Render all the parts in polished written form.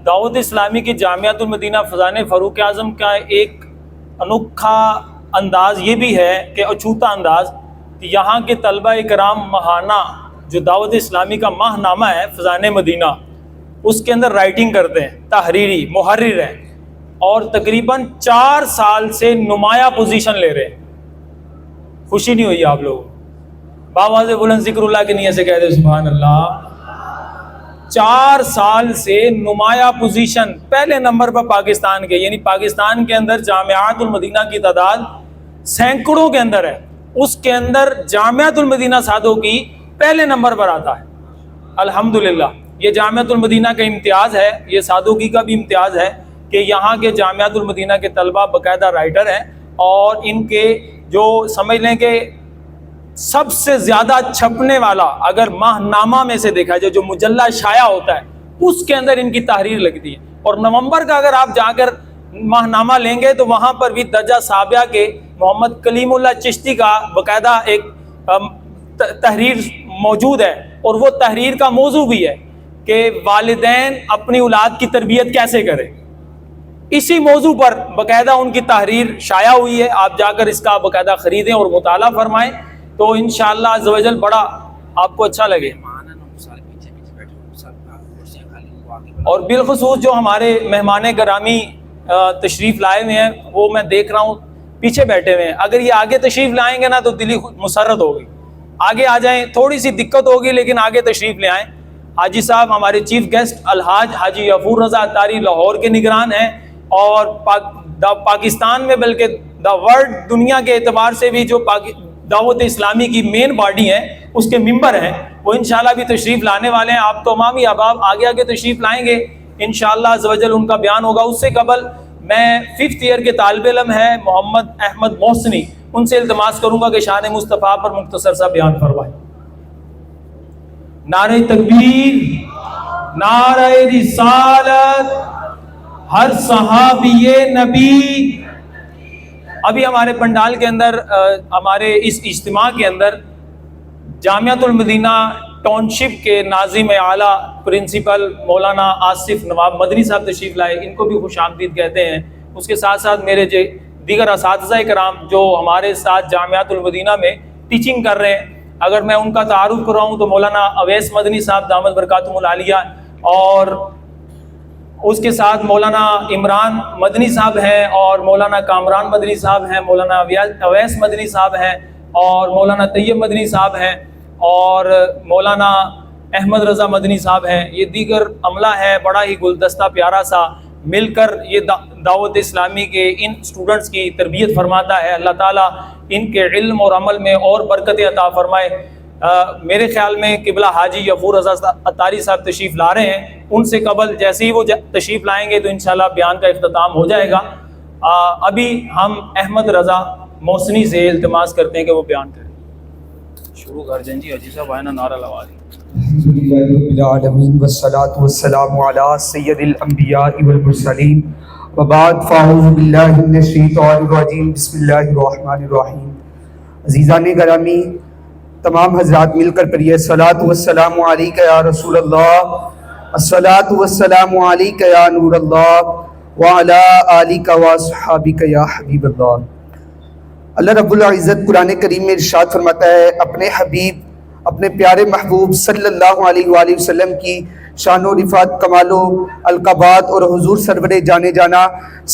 دعوت اسلامی کی جامعۃ المدینہ فیضان فاروق اعظم کا ایک انوکھا انداز یہ بھی ہے کہ اچھوتا انداز، یہاں کے طلبہ کرام ماہانہ جو دعوت اسلامی کا ماہ نامہ ہے فیضان مدینہ، اس کے اندر رائٹنگ کرتے ہیں، تحریری محرر ہیں، اور تقریباً 4 سال سے نمایاں پوزیشن لے رہے ہیں۔ خوشی نہیں ہوئی آپ لوگوں؟ باواز بلند ذکر اللہ کی نیت سے کہہ دے سبحان اللہ۔ 4 سال سے نمایاں پوزیشن، پہلے نمبر پر پاکستان کے، یعنی پاکستان کے اندر جامعات المدینہ کی تعداد سینکڑوں کے اندر ہے، اس کے اندر جامعۃ المدینہ سادوکی پہلے نمبر پر آتا ہے۔ الحمدللہ یہ جامعۃ المدینہ کا امتیاز ہے، یہ سادوکی کا بھی امتیاز ہے کہ یہاں کے جامعۃ المدینہ کے طلبہ باقاعدہ رائٹر ہیں، اور ان کے جو سمجھ لیں کہ سب سے زیادہ چھپنے والا اگر ماہ نامہ میں سے دیکھا جائے جو مجلہ شائع ہوتا ہے اس کے اندر ان کی تحریر لگتی ہے۔ اور نومبر کا اگر آپ جا کر ماہ نامہ لیں گے تو وہاں پر بھی درجہ سابعہ کے محمد کلیم اللہ چشتی کا باقاعدہ ایک تحریر موجود ہے، اور وہ تحریر کا موضوع بھی ہے کہ والدین اپنی اولاد کی تربیت کیسے کریں۔ اسی موضوع پر باقاعدہ ان کی تحریر شائع ہوئی ہے، آپ جا کر اس کا باقاعدہ خریدیں اور مطالعہ فرمائیں تو انشاءاللہ عز و جل بڑا آپ کو اچھا لگے۔ اور بالخصوص جو ہمارے مہمان گرامی تشریف لائے ہوئے ہیں وہ میں دیکھ رہا ہوں پیچھے بیٹھے ہوئے ہیں، اگر یہ آگے تشریف لائیں گے نا تو دلی مسرت ہوگی، آگے آ جائیں، تھوڑی سی دقت ہوگی لیکن آگے تشریف لے آئیں۔ حاجی صاحب ہمارے چیف گیسٹ الحاج حاجی غفور رضا اتاری لاہور کے نگران ہیں، اور پاکستان میں بلکہ دا ورلڈ دنیا کے اعتبار سے بھی جو دعوت اسلامی کی مین باڈی ہے اس کے ممبر ہیں، وہ انشاءاللہ بھی تشریف لانے والے ہیں۔ آپ تمام ہی احباب آگے آگے تشریف لائیں گے انشاءاللہ عز و جل، ان کا بیان ہوگا۔ اس سے قبل میں 5th ایئر کے طالب علم ہیں محمد احمد محسنی، ان سے التماس کروں گا کہ شان مصطفیٰ پر مختصر سا بیان فرمائیں۔ نعرہ تکبیر، نعرہ رسالت، ہر صحابی نبی۔ ابھی ہمارے پنڈال کے اندر ہمارے اس اجتماع کے اندر جامعۃ المدینہ ٹاؤن شپ کے ناظم اعلیٰ پرنسپل مولانا آصف نواب مدنی صاحب تشریف لائے، ان کو بھی خوش آمدید کہتے ہیں۔ اس کے ساتھ ساتھ میرے دیگر اساتذہ کرام جو ہمارے ساتھ جامعۃ المدینہ میں ٹیچنگ کر رہے ہیں، اگر میں ان کا تعارف کراؤں تو مولانا اویس مدنی صاحب دامت برکاتہم العالیہ، اور اس کے ساتھ مولانا عمران مدنی صاحب ہیں، اور مولانا کامران مدنی صاحب ہیں، مولانا اویس مدنی صاحب ہیں، اور مولانا طیب مدنی صاحب ہیں، اور مولانا احمد رضا مدنی صاحب ہیں۔ یہ دیگر عملہ ہے، بڑا ہی گلدستہ پیارا سا مل کر یہ دعوت اسلامی کے ان اسٹوڈنٹس کی تربیت فرماتا ہے۔ اللہ تعالیٰ ان کے علم اور عمل میں اور برکت عطا فرمائے۔ میرے خیال میں قبلہ حاجی غفور رضا اتاری صاحب تشریف لا رہے ہیں، ان سے قبل جیسے ہی وہ تشریف لائیں گے تو انشاءاللہ بیان کا اختتام ہو جائے گا۔ ابھی ہم احمد رضا محسنی سے التماس کرتے ہیں کہ وہ بیان کریں۔ شروع کر دیں جی، حاجی صاحب آئے نا، نعرہ لگا دیں۔ الحمدللہ رب العالمین والصلاة والسلام علی سید الانبیاء والمرسلین وبعد، فاعوذ باللہ من الشیطان الرجیم، بسم اللہ الرحمن الرحیم۔ عزیزان گرامی، تمام حضرات مل کر پڑھیے الصلاۃ والسلام علیک یا رسول اللہ، الصلاۃ والسلام علیک یا نور اللہ، وعلی آلک واصحابک یا حبیب اللہ۔ اللہ رب العزت قرآن کریم میں ارشاد فرماتا ہے، اپنے حبیب، اپنے پیارے محبوب صلی اللہ علیہ وآلہ وسلم کی شان و رفعت، کمال و القابات اور حضور سرور جانے جانا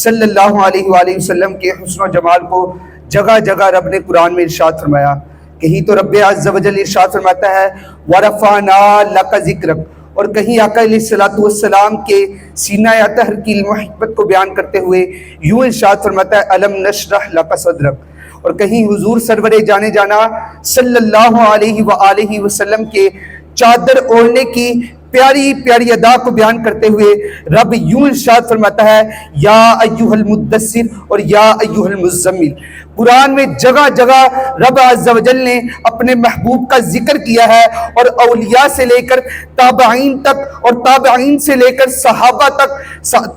صلی اللہ علیہ وآلہ وسلم کے حسن و جمال کو جگہ جگہ رب نے قرآن میں ارشاد فرمایا۔ کہیں تو رب عز و جل ارشاد فرماتا ہے وَرَفَعْنَا لَكَ ذِكْرَكَ، اور کہیں آقا علیہ الصلوۃ والسلام کے سینہ اطہر کی المحبت کو بیان کرتے ہوئے یوں ارشاد فرماتا ہے أَلَمْ نَشْرَحْ لَكَ صَدْرَكَ، اور کہیں حضور سرور جانے جانا صلی اللہ علیہ وآلہ وسلم کے چادر اوڑھنے کی پیاری پیاری ادا کو بیان کرتے ہوئے رب یوں ارشاد فرماتا ہے یا ایھا المدثر اور یا ایھا المزمل۔ قرآن میں جگہ جگہ رب عز و جل نے اپنے محبوب کا ذکر کیا ہے، اور اولیاء سے لے کر تابعین تک اور تابعین سے لے کر صحابہ تک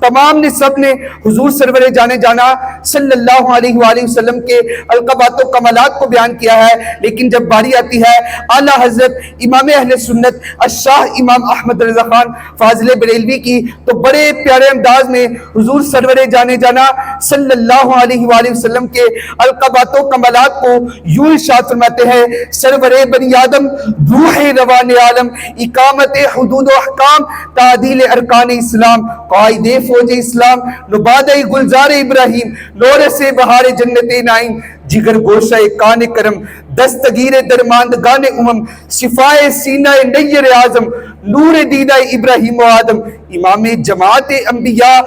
تمام نے سب نے حضور سرور جانے جانا صلی اللہ علیہ وآلہ وسلم کے القابات و کمالات کو بیان کیا ہے۔ لیکن جب باری آتی ہے اعلیٰ حضرت امام اہل سنت الشاہ امام احمد رضا خان فاضل بریلوی کی، تو بڑے پیارے انداز میں حضور سرور جانے جانا صلی اللہ علیہ وآلہ وسلم کے القابات و کمالات کو یوں ارشاد فرماتے ہیں: سرور بنی آدم، روح روان عالم، اقامت حدود و احکام، تعدیل ارکان اسلام، قائد فوج اسلام، نبادہ گلزار ابراہیم، نور سے بہار جنت نعیم، جگر گوشہ کان کرم، دستگیر درماندگان امم، شفائے سینہ نیر اعظم، نور دیدہ ابراہیم و آدم، امام جماعت انبیاء،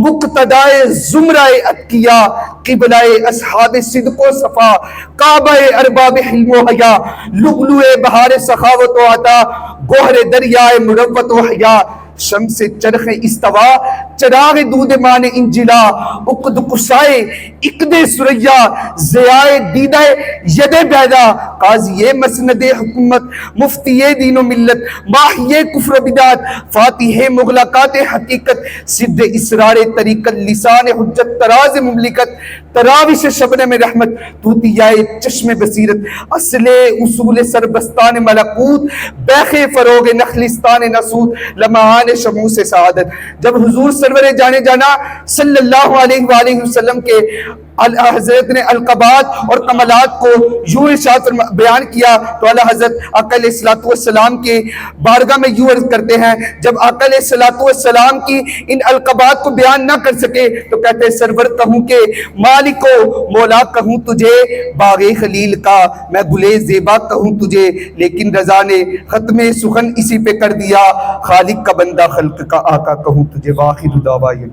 مقتدائے زمرہ اتقیاء، قبلہ اصحاب صدق و صفا، کعبہ ارباب حلم و حیا، لؤلؤ بہار سخاوت و عطا، گوہر دریائے مروت و حیا، شمس چرخ استوا، چراغ دود مان انجلا، عقد قصائے عقد سریا، ضیائے دیدہ ید بیدا، قاضی مسند حکومت، مفتی دین و ملت، ماہی کفر بدعت، فاتح مغلقات حقیقت، صد اسرار طریقت، لسان حجت، تراز مملکت، تراوش شبنم رحمت، توتیائے چشم بصیرت، اصل اصول سربستان ملکوت، بیخ فروغ نخلستان نسود، لمعان شموس سعادت۔ جب حضور سرور جانے جانا صلی اللہ علیہ وآلہ وسلم کے حضرت نے القابات اور کمالات کو یوں ارشاد بیان کیا، تو اعلیٰ حضرت آقا علیہ الصلوۃ والسلام کے بارگاہ میں یوں عرض کرتے ہیں، جب آقا علیہ الصلوۃ والسلام کی ان القابات کو بیان نہ کر سکے تو کہتے ہیں: سرور کہوں کہ مالک و مولا کہوں تجھے، باغ خلیل کا میں گلے زیبا کہوں تجھے، لیکن رضا نے ختم سخن اسی پہ کر دیا، خالق کا بندہ خلق کا آقا کہوں تجھے۔ واخر دعوانا